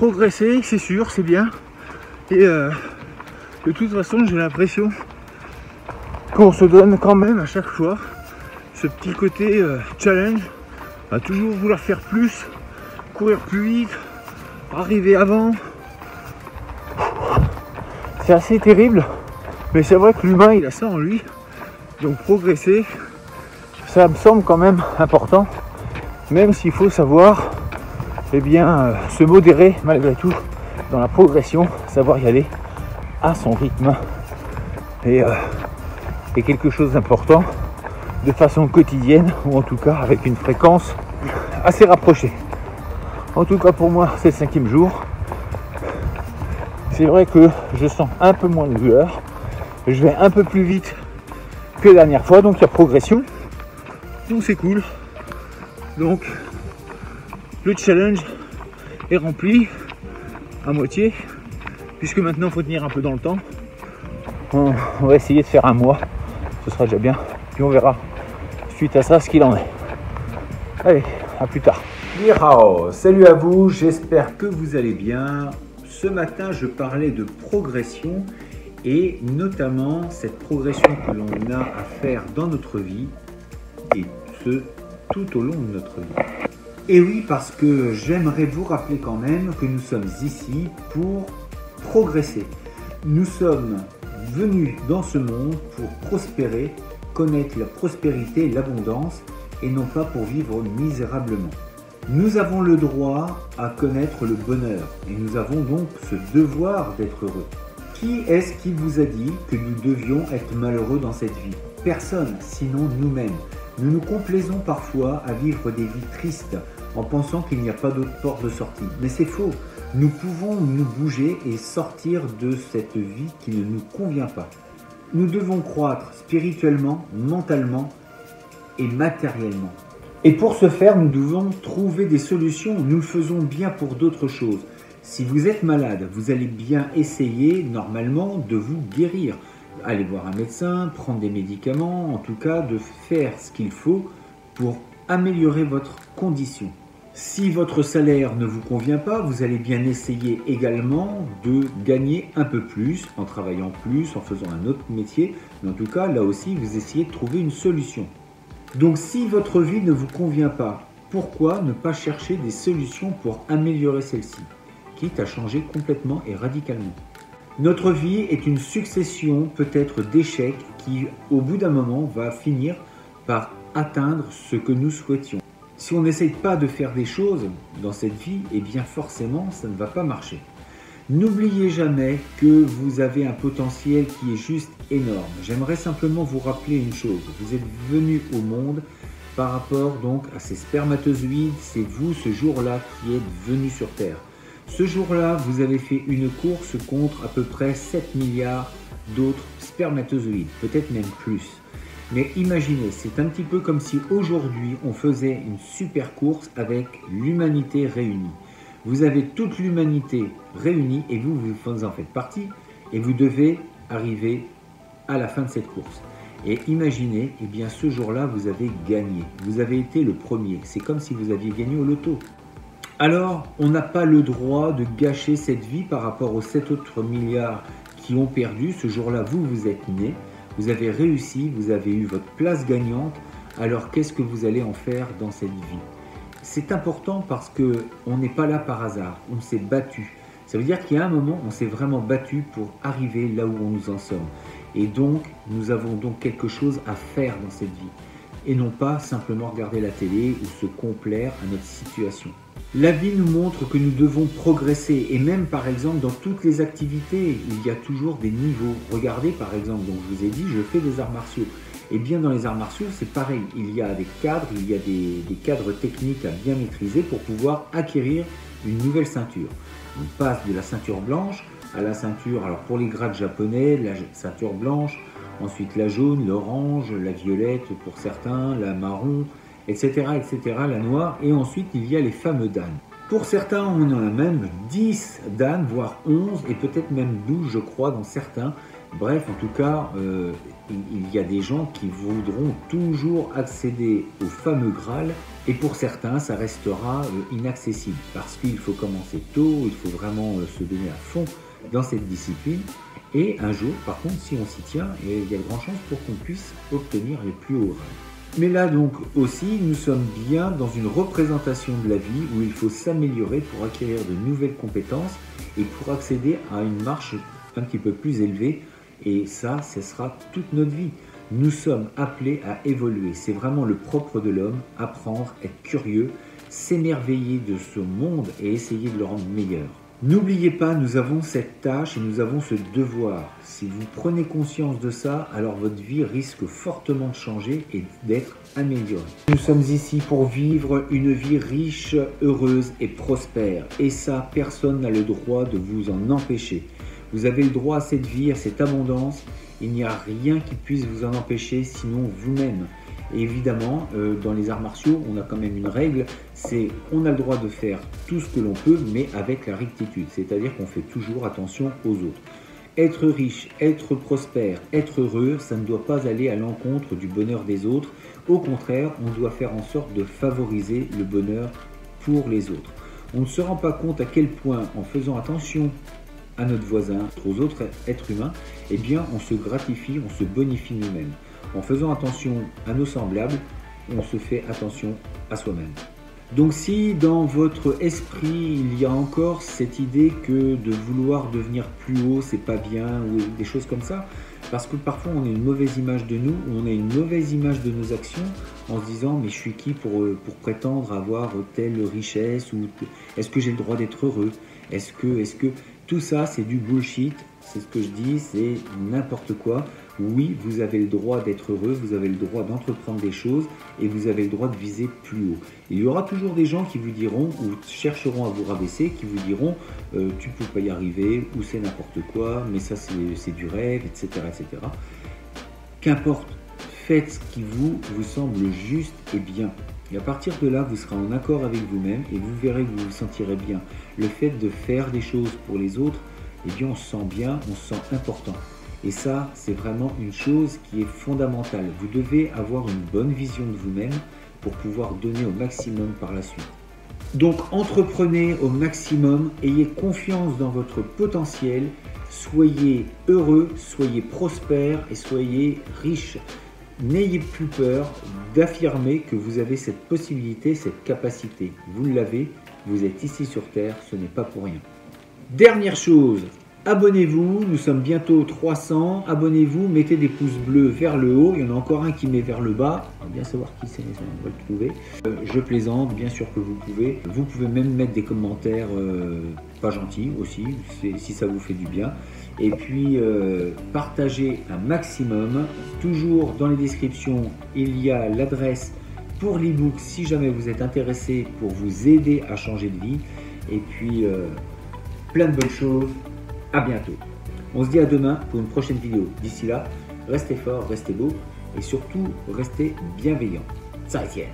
progresser, c'est sûr, c'est bien. Et de toute façon, j'ai l'impression qu'on se donne quand même à chaque fois ce petit côté challenge, à toujours vouloir faire plus, courir plus vite, arriver avant. C'est assez terrible, mais c'est vrai que l'humain il a ça en lui, donc progresser, ça me semble quand même important, même s'il faut savoir se modérer malgré tout dans la progression, savoir y aller à son rythme et quelque chose d'important de façon quotidienne, ou en tout cas avec une fréquence assez rapprochée. En tout cas pour moi c'est le 5e jour. C'est vrai que je sens un peu moins de douleur, je vais un peu plus vite que la dernière fois, donc il y a progression, donc c'est cool. Donc le challenge est rempli à moitié, puisque maintenant il faut tenir un peu dans le temps. On va essayer de faire un mois, ce sera déjà bien, puis on verra suite à ça ce qu'il en est. Allez, à plus tard. Ni hao, salut à vous, j'espère que vous allez bien. Ce matin, je parlais de progression et notamment cette progression que l'on a à faire dans notre vie et ce, tout au long de notre vie. Et oui, parce que j'aimerais vous rappeler quand même que nous sommes ici pour progresser. Nous sommes venus dans ce monde pour prospérer, connaître la prospérité et l'abondance et non pas pour vivre misérablement. Nous avons le droit à connaître le bonheur et nous avons donc ce devoir d'être heureux. Qui est-ce qui vous a dit que nous devions être malheureux dans cette vie? Personne, sinon nous-mêmes. Nous nous complaisons parfois à vivre des vies tristes en pensant qu'il n'y a pas d'autre porte de sortie. Mais c'est faux. Nous pouvons nous bouger et sortir de cette vie qui ne nous convient pas. Nous devons croître spirituellement, mentalement et matériellement. Et pour ce faire, nous devons trouver des solutions. Nous le faisons bien pour d'autres choses. Si vous êtes malade, vous allez bien essayer normalement de vous guérir. Aller voir un médecin, prendre des médicaments, en tout cas de faire ce qu'il faut pour améliorer votre condition. Si votre salaire ne vous convient pas, vous allez bien essayer également de gagner un peu plus, en travaillant plus, en faisant un autre métier. Mais en tout cas, là aussi, vous essayez de trouver une solution. Donc si votre vie ne vous convient pas, pourquoi ne pas chercher des solutions pour améliorer celle-ci, quitte à changer complètement et radicalement? Notre vie est une succession peut-être d'échecs qui, au bout d'un moment, va finir par atteindre ce que nous souhaitions. Si on n'essaye pas de faire des choses dans cette vie, eh bien forcément, ça ne va pas marcher. N'oubliez jamais que vous avez un potentiel qui est juste énorme. J'aimerais simplement vous rappeler une chose. Vous êtes venu au monde par rapport donc à ces spermatozoïdes. C'est vous ce jour-là qui êtes venu sur Terre. Ce jour-là, vous avez fait une course contre à peu près 7 milliards d'autres spermatozoïdes, peut-être même plus. Mais imaginez, c'est un petit peu comme si aujourd'hui on faisait une super course avec l'humanité réunie. Vous avez toute l'humanité réunie et vous en faites partie et vous devez arriver à la fin de cette course. Et imaginez, eh bien ce jour-là, vous avez gagné. Vous avez été le premier. C'est comme si vous aviez gagné au loto. Alors, on n'a pas le droit de gâcher cette vie par rapport aux 7 autres milliards qui ont perdu. Ce jour-là, vous êtes né, vous avez réussi, vous avez eu votre place gagnante. Alors, qu'est-ce que vous allez en faire dans cette vie? C'est important parce qu'on n'est pas là par hasard, on s'est battu. Ça veut dire qu'il y a un moment, on s'est vraiment battu pour arriver là où nous en sommes. Et donc, nous avons donc quelque chose à faire dans cette vie. Et non pas simplement regarder la télé ou se complaire à notre situation. La vie nous montre que nous devons progresser. Et même par exemple, dans toutes les activités, il y a toujours des niveaux. Regardez par exemple, donc je vous ai dit, je fais des arts martiaux. Et bien dans les arts martiaux, c'est pareil. Il y a des cadres, il y a des cadres techniques à bien maîtriser pour pouvoir acquérir une nouvelle ceinture. On passe de la ceinture blanche à la ceinture, alors pour les grades japonais, la ceinture blanche, ensuite la jaune, l'orange, la violette pour certains, la marron, etc., etc., la noire. Et ensuite, il y a les fameux dan. Pour certains, on en a même 10 dan, voire 11, et peut-être même 12, je crois, dans certains. Bref, en tout cas, il y a des gens qui voudront toujours accéder au fameux Graal, et pour certains, ça restera inaccessible, parce qu'il faut commencer tôt, il faut vraiment se donner à fond dans cette discipline, et un jour, par contre, si on s'y tient, il y a de grandes chances pour qu'on puisse obtenir les plus hauts grades. Mais là donc aussi, nous sommes bien dans une représentation de la vie où il faut s'améliorer pour acquérir de nouvelles compétences et pour accéder à une marche un petit peu plus élevée. Et ça, ce sera toute notre vie. Nous sommes appelés à évoluer. C'est vraiment le propre de l'homme, apprendre, être curieux, s'émerveiller de ce monde et essayer de le rendre meilleur. N'oubliez pas, nous avons cette tâche et nous avons ce devoir. Si vous prenez conscience de ça, alors votre vie risque fortement de changer et d'être améliorée. Nous sommes ici pour vivre une vie riche, heureuse et prospère. Et ça, personne n'a le droit de vous en empêcher. Vous avez le droit à cette vie, à cette abondance. Il n'y a rien qui puisse vous en empêcher, sinon vous-même. Et évidemment, dans les arts martiaux, on a quand même une règle, c'est on a le droit de faire tout ce que l'on peut, mais avec la rectitude. C'est-à-dire qu'on fait toujours attention aux autres. Être riche, être prospère, être heureux, ça ne doit pas aller à l'encontre du bonheur des autres. Au contraire, on doit faire en sorte de favoriser le bonheur pour les autres. On ne se rend pas compte à quel point, en faisant attention à notre voisin, aux autres êtres humains, eh bien, on se gratifie, on se bonifie nous-mêmes. En faisant attention à nos semblables, on se fait attention à soi-même. Donc si dans votre esprit, il y a encore cette idée que de vouloir devenir plus haut, c'est pas bien, ou des choses comme ça, parce que parfois on a une mauvaise image de nous, on a une mauvaise image de nos actions, en se disant mais je suis qui pour prétendre avoir telle richesse, ou est-ce que j'ai le droit d'être heureux, est-ce que tout ça c'est du bullshit, c'est ce que je dis, c'est n'importe quoi. Oui, vous avez le droit d'être heureux, vous avez le droit d'entreprendre des choses et vous avez le droit de viser plus haut. Il y aura toujours des gens qui vous diront ou chercheront à vous rabaisser, qui vous diront tu ne peux pas y arriver ou c'est n'importe quoi, mais ça c'est du rêve, etc. etc. Qu'importe, faites ce qui vous semble juste et bien. Et à partir de là, vous serez en accord avec vous-même et vous verrez que vous vous sentirez bien. Le fait de faire des choses pour les autres, eh bien on se sent bien, on se sent important. Et ça, c'est vraiment une chose qui est fondamentale. Vous devez avoir une bonne vision de vous-même pour pouvoir donner au maximum par la suite. Donc entreprenez au maximum, ayez confiance dans votre potentiel, soyez heureux, soyez prospère et soyez riche. N'ayez plus peur d'affirmer que vous avez cette possibilité, cette capacité. Vous l'avez, vous êtes ici sur Terre, ce n'est pas pour rien. Dernière chose, abonnez-vous, nous sommes bientôt 300, abonnez-vous, mettez des pouces bleus vers le haut, il y en a encore un qui met vers le bas, on va bien savoir qui c'est, on va le trouver. Je plaisante, bien sûr que vous pouvez même mettre des commentaires pas gentils aussi, si ça vous fait du bien. Et puis partagez un maximum, toujours dans les descriptions il y a l'adresse pour l'ebook si jamais vous êtes intéressé pour vous aider à changer de vie. Et puis plein de bonnes choses. À bientôt. On se dit à demain pour une prochaine vidéo. D'ici là, restez forts, restez beaux et surtout restez bienveillants. Ça, Étienne.